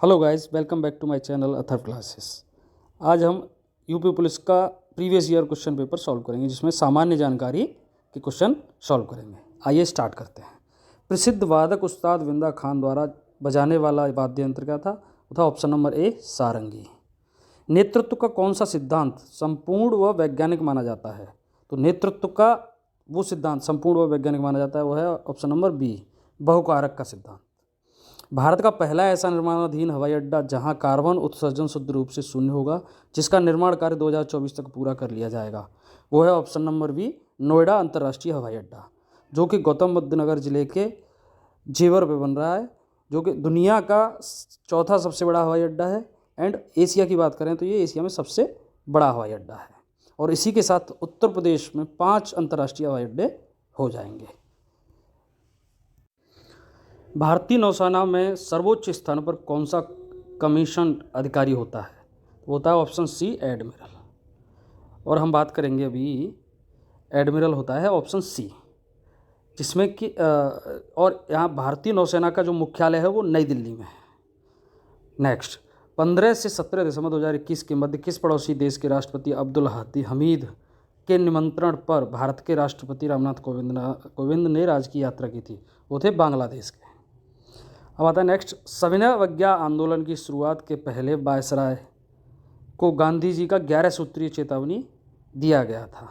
Hello guys, welcome back to my channel Athar classes. आज हम UP police का previous year question paper solve करेंगे, जिसमें सामान्य जानकारी के क्वेश्चन सॉल्व करेंगे। आइए स्टार्ट करते हैं। प्रसिद्ध वादक उस्ताद विंदा खान द्वारा बजाने वाला वाद्य यंत्र क्या था? वो था ऑप्शन नंबर ए, सारंगी। नेतृत्व का कौन सा सिद्धांत संपूर्ण व वैज्ञानिक माना जाता है? तो नेतृत्व का वो सिद्धांत संपूर्ण व वैज्ञानिक माना जाता है, वो है ऑप्शन नंबर बी, बहुकारक का सिद्धांत। भारत का पहला ऐसा निर्माणाधीन हवाई अड्डा जहां कार्बन उत्सर्जन शुद्ध रूप से शून्य होगा, जिसका निर्माण कार्य 2024 तक पूरा कर लिया जाएगा, वो है ऑप्शन नंबर बी, नोएडा अंतर्राष्ट्रीय हवाई अड्डा, जो कि गौतम बुद्ध नगर जिले के जेवर पे बन रहा है, जो कि दुनिया का चौथा सबसे बड़ा हवाई अड्डा है। एंड एशिया की बात करें तो ये एशिया में सबसे बड़ा हवाई अड्डा है, और इसी के साथ उत्तर प्रदेश में 5 अंतर्राष्ट्रीय हवाई अड्डे हो जाएंगे। भारतीय नौसेना में सर्वोच्च स्थान पर कौन सा कमीशन अधिकारी होता है? वो होता है ऑप्शन सी, एडमिरल। और हम बात करेंगे अभी, एडमिरल होता है ऑप्शन सी, जिसमें कि और यहाँ भारतीय नौसेना का जो मुख्यालय है वो नई दिल्ली में है। नेक्स्ट, 15 से 17 दिसंबर 2021 के मध्य किस पड़ोसी देश के राष्ट्रपति अब्दुल हमीद के निमंत्रण पर भारत के राष्ट्रपति रामनाथ कोविंद ने राजकीय यात्रा की थी? वो थे बांग्लादेश के। अब आता है नेक्स्ट, सविनय अवज्ञा आंदोलन की शुरुआत के पहले वायसराय को गांधी जी का 11 सूत्रीय चेतावनी दिया गया था।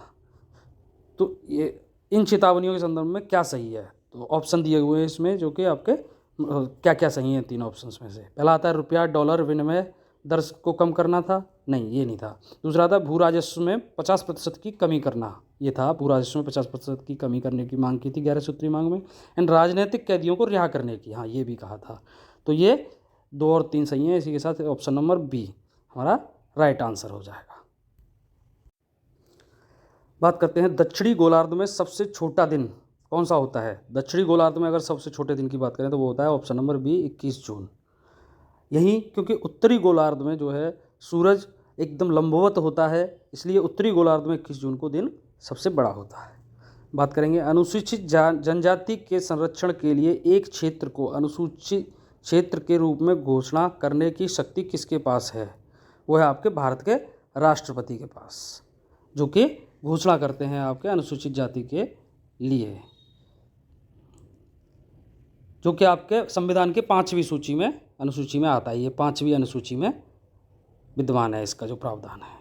तो ये इन चेतावनियों के संदर्भ में क्या सही है? तो ऑप्शन दिए हुए हैं इसमें, जो कि आपके क्या क्या सही हैं तीन ऑप्शंस में से। पहला आता है रुपया डॉलर विनिमय दर को कम करना था, नहीं ये नहीं था। दूसरा था भू राजस्व में 50% की कमी करना, ये था, भू राजस्व में 50% की कमी करने की मांग की थी 11 सूत्री मांग में। एंड राजनीतिक कैदियों को रिहा करने की, हाँ ये भी कहा था। तो ये 2 और 3 सही हैं, इसी के साथ ऑप्शन नंबर बी हमारा राइट आंसर हो जाएगा। बात करते हैं दक्षिणी गोलार्ध में सबसे छोटा दिन कौन सा होता है? दक्षिणी गोलार्ध में अगर सबसे छोटे दिन की बात करें तो वो होता है ऑप्शन नंबर बी, 21 जून। यही क्योंकि उत्तरी गोलार्ध में जो है सूरज एकदम लंबवत होता है, इसलिए उत्तरी गोलार्ध में 21 जून को दिन सबसे बड़ा होता है। बात करेंगे अनुसूचित जनजाति के संरक्षण के लिए एक क्षेत्र को अनुसूचित क्षेत्र के रूप में घोषणा करने की शक्ति किसके पास है? वो है आपके भारत के राष्ट्रपति के पास, जो कि घोषणा करते हैं आपके अनुसूचित जाति के लिए, जो कि आपके संविधान के 5वीं सूची में अनुसूची में आता है। ये 5वीं अनुसूची में विद्यमान है, इसका जो प्रावधान है।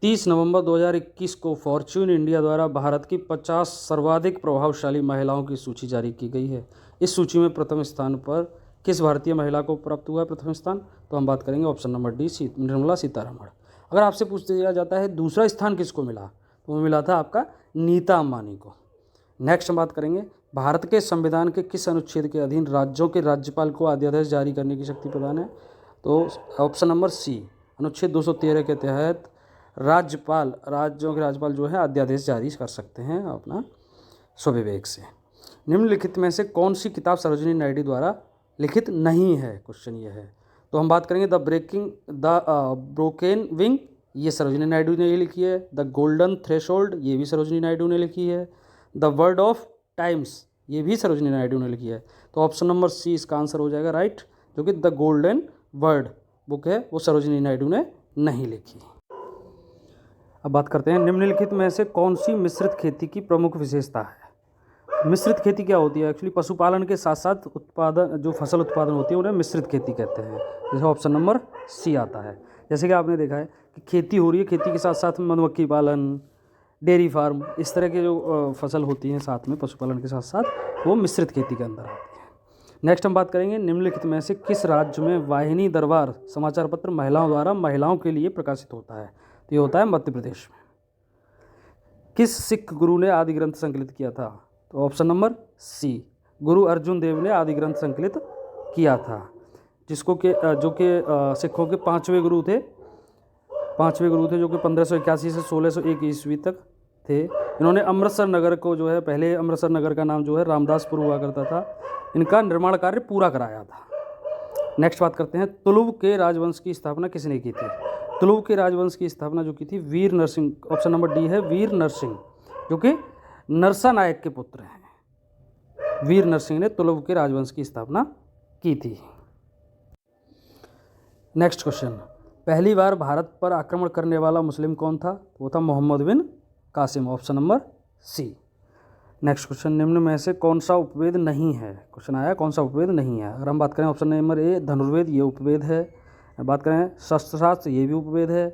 30 नवंबर 2021 को फॉर्च्यून इंडिया द्वारा भारत की 50 सर्वाधिक प्रभावशाली महिलाओं की सूची जारी की गई है। इस सूची में प्रथम स्थान पर किस भारतीय महिला को प्राप्त हुआ है प्रथम स्थान? तो हम बात करेंगे option number D, Nirmala Sitharaman. अगर आपसे पूछ दिया जाता है दूसरा स्थान किसको मिला, तो वो मिला था आपका नीता अंबानी को। नेक्स्ट हम बात करेंगे भारत के संविधान के किस अनुच्छेद के अधीन राज्यों के राज्यपाल को अध्यादेश जारी करने की शक्ति प्रदान है? तो ऑप्शन नंबर सी, अनुच्छेद 213 के तहत राज्यों के राज्यपाल जो है अध्यादेश जारी कर सकते हैं अपना स्वविवेक से। निम्नलिखित में से कौन सी किताब सरोजिनी नायडू द्वारा लिखित नहीं है? क्वेश्चन ये है। तो हम बात करेंगे द ब्रोकेन विंग, ये सरोजिनी नायडू ने लिखी है। द गोल्डन थ्रेशोल्ड, ये भी सरोजिनी नायडू ने लिखी है। द वर्ड ऑफ टाइम्स, ये भी सरोजिनी नायडू ने लिखी है। तो ऑप्शन नंबर सी इसका आंसर हो जाएगा राइट, जो कि द गोल्डन वर्ड बुक है वो सरोजिनी नायडू ने नहीं लिखी। अब बात करते हैं निम्नलिखित में से कौन सी मिश्रित खेती की प्रमुख विशेषता है? मिश्रित खेती क्या होती है? एक्चुअली पशुपालन के साथ साथ उत्पादन, जो फसल उत्पादन होती है उन्हें मिश्रित खेती कहते हैं, जैसे ऑप्शन नंबर सी आता है। जैसे कि आपने देखा है कि खेती हो रही है, खेती के साथ साथ मधुमक्खी पालन, डेयरी फार्म, इस तरह के जो फसल होती हैं साथ में पशुपालन के साथ साथ, वो मिश्रित खेती के अंदर आती है। नेक्स्ट हम बात करेंगे निम्नलिखित में से किस राज्य में वाहिनी दरबार समाचार पत्र महिलाओं द्वारा महिलाओं के लिए प्रकाशित होता है? तो ये होता है मध्य प्रदेश में। किस सिख गुरु ने आदि ग्रंथ संकलित किया था? तो ऑप्शन नंबर सी, गुरु अर्जुन देव ने आदि ग्रंथ संकलित किया था, जिसको के जो कि सिखों के 5वें गुरु थे, जो कि 1581 से 1601 ईस्वी तक थे। इन्होंने अमृतसर नगर को जो है, पहले अमृतसर नगर का नाम जो है रामदासपुर हुआ करता था, इनका निर्माण कार्य पूरा कराया था। नेक्स्ट बात करते हैं तुलुव के राजवंश की स्थापना किसने की थी? तुलुव के राजवंश की स्थापना जो की थी वीर नरसिंह, ऑप्शन नंबर डी है वीर नरसिंह, जो कि नरसा नायक के पुत्र हैं। वीर नरसिंह ने तुलुव के राजवंश की स्थापना की थी। नेक्स्ट क्वेश्चन, पहली बार भारत पर आक्रमण करने वाला मुस्लिम कौन था? वो था Mohammad bin Qasim, option number C. Next question, निम्न में से कौन सा उपवेद नहीं है? क्वेश्चन आया कौन सा उपवेद नहीं है। अगर हम बात करें ऑप्शन नंबर ए धनुर्वेद, ये उपवेद है। बात करें शस्त्रशास्त्र, ये भी उपवेद है।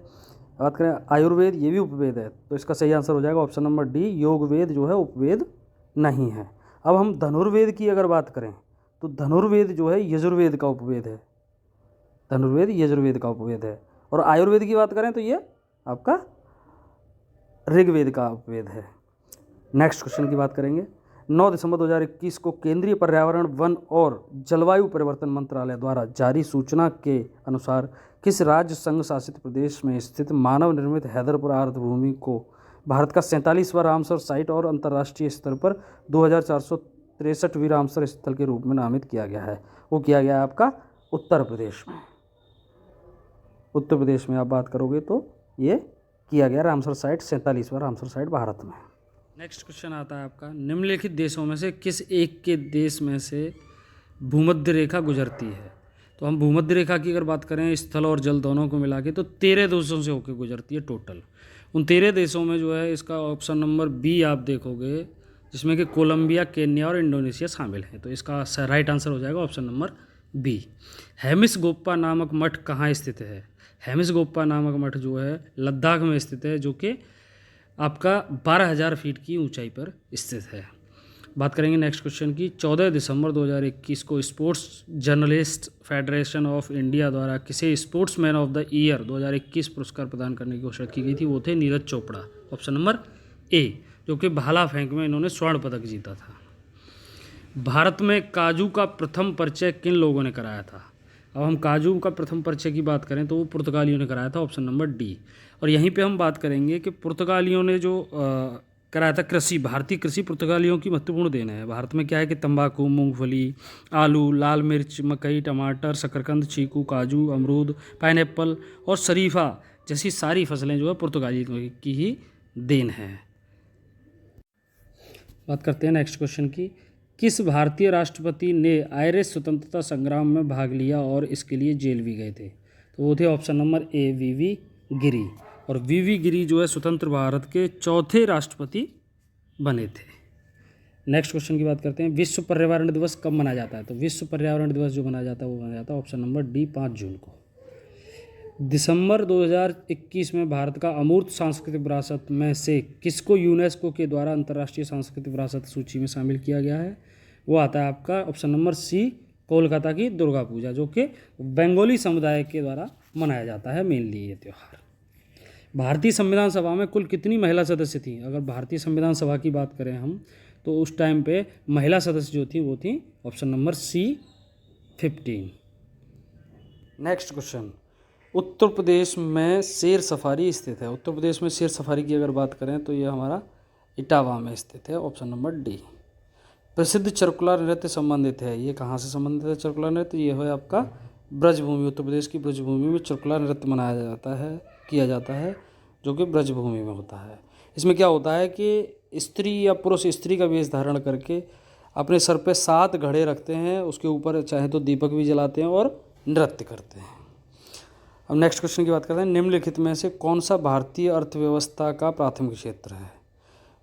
बात करें आयुर्वेद, ये भी उपवेद है। तो इसका सही आंसर हो जाएगा ऑप्शन नंबर डी, योगवेद जो है उपवेद नहीं है। अब हम धनुर्वेद की अगर बात करें तो धनुर्वेद जो है यजुर्वेद का उपवेद है। धनुर्वेद यजुर्वेद का उपवेद है। और आयुर्वेद की बात करें तो ये आपका ऋग्वेद का उपवेद है। नेक्स्ट क्वेश्चन की बात करेंगे, 9 दिसंबर 2021 को केंद्रीय पर्यावरण, वन और जलवायु परिवर्तन मंत्रालय द्वारा जारी सूचना के अनुसार किस राज्य संघ शासित प्रदेश में स्थित मानव निर्मित हैदरपुर आर्द्रभूमि को भारत का 47वां रामसर साइट और अंतर्राष्ट्रीय स्तर पर 2463वीं रामसर स्थल के रूप में नामित किया गया है? वो किया गया है आपका उत्तर प्रदेश में। उत्तर प्रदेश में आप बात करोगे तो ये किया गया रामसर साइट, 47वां रामसर साइट भारत में। नेक्स्ट क्वेश्चन आता है आपका, निम्नलिखित देशों में से किस एक के देश में से भूमध्य रेखा गुजरती है? तो हम भूमध्य रेखा की अगर बात करें स्थल और जल दोनों को मिला के तो 13 देशों से होकर गुजरती है टोटल। उन 13 देशों में जो है इसका ऑप्शन नंबर बी आप देखोगे, जिसमें कि कोलंबिया, केन्या और इंडोनेशिया शामिल है। तो इसका राइट आंसर हो जाएगा ऑप्शन नंबर बी। हेमिस गोप्पा नामक मठ कहाँ स्थित है? हेमिस गोप्पा नामक मठ जो है लद्दाख में स्थित है, जो कि आपका 12,000 फीट की ऊंचाई पर स्थित है। बात करेंगे नेक्स्ट क्वेश्चन की, 14 दिसंबर 2021 को sports journalist federation of India द्वारा किसे स्पोर्ट्समैन ऑफ द ईयर 2021 पुरस्कार प्रदान करने की घोषणा की गई थी? वो थे Neeraj Chopra, option number A, जो कि भाला फेंक में इन्होंने स्वर्ण पदक जीता था। भारत में काजू का प्रथम परिचय किन लोगों ने कराया था? अब हम काजू का प्रथम परिचय की बात करें तो वो पुर्तगालियों ने कराया था, ऑप्शन नंबर डी। और यहीं पे हम बात करेंगे कि पुर्तगालियों ने जो कराया था कृषि, भारतीय कृषि पुर्तगालियों की महत्वपूर्ण देन है। भारत में क्या है कि तंबाकू, मूंगफली, आलू, लाल मिर्च, मकई, टमाटर, शकरकंद, चीकू, काजू, अमरूद, पाइनएप्पल और शरीफा जैसी सारी फसलें जो है पुर्तगालियों की ही देन है। बात करते हैं नेक्स्ट क्वेश्चन की, किस भारतीय राष्ट्रपति ने आयरिश स्वतंत्रता संग्राम में भाग लिया और इसके लिए जेल भी गए थे? तो वो थे ऑप्शन नंबर ए, वीवी गिरी। और वीवी गिरी जो है स्वतंत्र भारत के चौथे राष्ट्रपति बने थे। नेक्स्ट क्वेश्चन की बात करते हैं, विश्व पर्यावरण दिवस कब मनाया जाता है? तो विश्व पर्यावरण दिवस जो मनाया जाता है वो मनाया जाता है ऑप्शन नंबर डी, 5 जून को। दिसंबर 2021 में भारत का अमूर्त सांस्कृतिक विरासत में से किसको यूनेस्को के द्वारा अंतर्राष्ट्रीय सांस्कृतिक विरासत सूची में शामिल किया गया है? वो आता है आपका ऑप्शन नंबर सी, कोलकाता की दुर्गा पूजा, जो कि बंगाली समुदाय के द्वारा मनाया जाता है मेनली ये त्यौहार। भारतीय संविधान सभा में कुल कितनी महिला सदस्य थी? अगर भारतीय संविधान सभा की बात करें हम तो उस टाइम पे महिला सदस्य जो थी वो थी option number C, 15। Next question, Uttar Pradesh में शेर सफारी स्थित है। उत्तर प्रदेश में शेर सफारी की अगर बात करें तो ये हमारा इटावा में स्थित है, ऑप्शन नंबर डी। प्रसिद्ध चरकुला नृत्य संबंधित है, ये कहाँ से संबंधित है चरकुला नृत्य? ये है आपका ब्रजभूमि, उत्तर प्रदेश की ब्रजभूमि में चरकुला नृत्य मनाया जाता है, किया जाता है, जो कि ब्रजभूमि में होता है। इसमें क्या होता है कि स्त्री या पुरुष स्त्री का वेश धारण करके अपने सर पे 7 घड़े रखते हैं, उसके ऊपर चाहे तो दीपक भी जलाते हैं और नृत्य करते हैं। अब नेक्स्ट क्वेश्चन की बात करते हैं, निम्नलिखित में से कौन सा भारतीय अर्थव्यवस्था का प्राथमिक क्षेत्र है?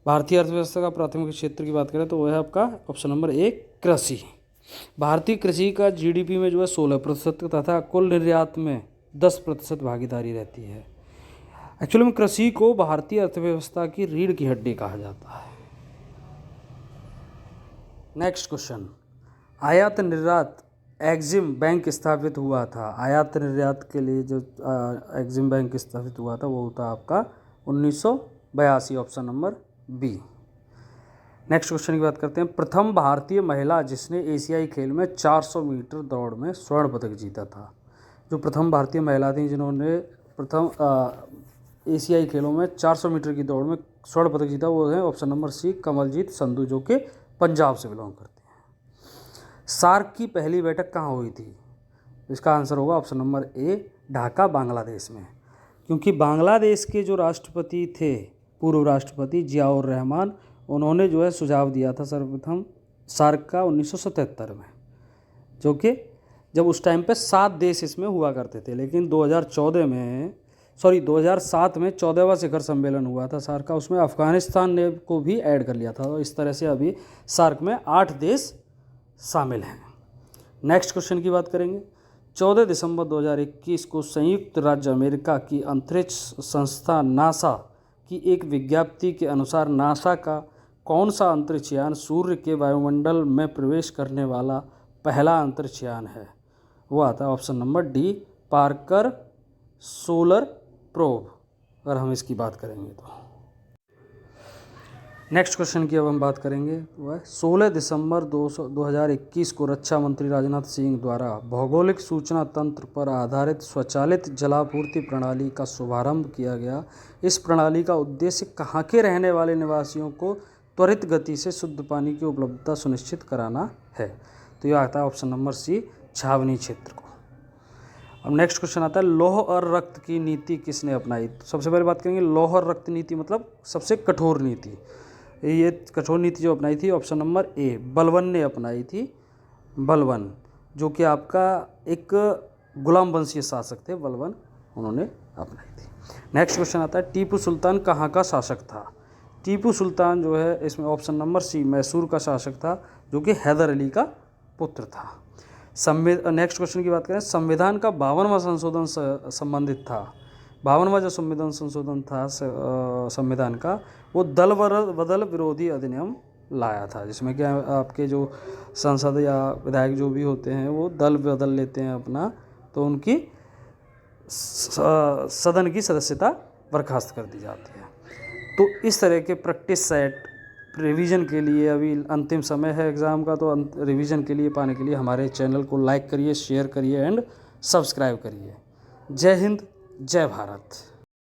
भारतीय अर्थव्यवस्था का प्राथमिक क्षेत्र की बात करें तो वह है आपका ऑप्शन नंबर ए, कृषि। भारतीय कृषि का जीडीपी में जो है 16% तथा कुल निर्यात में 10% भागीदारी रहती है। एक्चुअली में कृषि को भारतीय अर्थव्यवस्था की रीढ़ की हड्डी कहा जाता है। नेक्स्ट क्वेश्चन, आयात निर्यात एग्जिम बैंक स्थापित हुआ था। आयात निर्यात के लिए जो एग्जिम बैंक स्थापित हुआ था वो था आपका 1982, option number B. Next question की बात करते हैं, प्रथम भारतीय महिला जिसने एशियाई खेल में 400 मीटर दौड़ में स्वर्ण पदक जीता था। जो प्रथम भारतीय महिला थी जिन्होंने प्रथम एशियाई खेलों में 400 मीटर की दौड़ में स्वर्ण पदक जीता, वो है option number C, Kamaljeet Sandhu, जो कि पंजाब से बिलोंग करते हैं। सार्क की पहली बैठक कहाँ हुई थी? इसका आंसर होगा option number A, Dhaka, Bangladesh में। क्योंकि बांग्लादेश के जो राष्ट्रपति थे, पूर्व राष्ट्रपति जियाउर रहमान, उन्होंने जो है सुझाव दिया था सर्वप्रथम सार्क का 1977 में, जो कि जब उस टाइम पे 7 देश इसमें हुआ करते थे, लेकिन 2007 में 14वां शिखर सम्मेलन हुआ था सार्क का, उसमें अफगानिस्तान ने को भी ऐड कर लिया था। तो इस तरह से अभी सार्क में 8 देश शामिल हैं। नेक्स्ट क्वेश्चन की बात करेंगे। 14 दिसंबर 2021 को संयुक्त राज्य अमेरिका की अंतरिक्ष संस्था नासा की एक विज्ञप्ति के अनुसार नासा का कौन सा अंतरिक्ष यान सूर्य के वायुमंडल में प्रवेश करने वाला पहला अंतरिक्ष यान है? वो आता है option number D, Parker solar probe, अगर हम इसकी बात करेंगे तो। नेक्स्ट क्वेश्चन की अब हम बात करेंगे, वो है 16 दिसंबर 2021 को रक्षा मंत्री राजनाथ सिंह द्वारा भौगोलिक सूचना तंत्र पर आधारित स्वचालित जलापूर्ति प्रणाली का शुभारंभ किया गया। इस प्रणाली का उद्देश्य कहाँ के रहने वाले निवासियों को त्वरित गति से शुद्ध पानी की उपलब्धता सुनिश्चित कराना है। तो यह आता है ऑप्शन नंबर सी, छावनी क्षेत्र को। अब नेक्स्ट क्वेश्चन आता है, लौह और रक्त की नीति किसने अपनाई? तो सबसे पहले बात करेंगे लौह और रक्त नीति मतलब सबसे कठोर नीति। ये कठोर नीति जो अपनाई थी ऑप्शन नंबर ए, बलबन ने अपनाई थी। बलबन जो कि आपका एक गुलाम वंशीय शासक थे, बलबन, उन्होंने अपनाई थी। नेक्स्ट क्वेश्चन आता है, टीपू सुल्तान कहाँ का शासक था? टीपू सुल्तान जो है इसमें ऑप्शन नंबर सी, मैसूर का शासक था, जो कि हैदर अली का पुत्र था। नेक्स्ट क्वेश्चन की बात करें, संविधान का 52वां संशोधन संबंधित था। 52वां जो संशोधन था संविधान का, वो दल बदल विरोधी अधिनियम लाया था, जिसमें क्या आपके जो सांसद या विधायक जो भी होते हैं वो दल बदल लेते हैं अपना, तो उनकी सदन की सदस्यता बर्खास्त कर दी जाती है। तो इस तरह के प्रैक्टिस सेट रिवीजन के लिए अभी अंतिम समय है एग्ज़ाम का, तो रिवीजन के लिए पाने के लिए हमारे चैनल को लाइक करिए, शेयर करिए एंड सब्सक्राइब करिए। जय हिंद, जय भारत।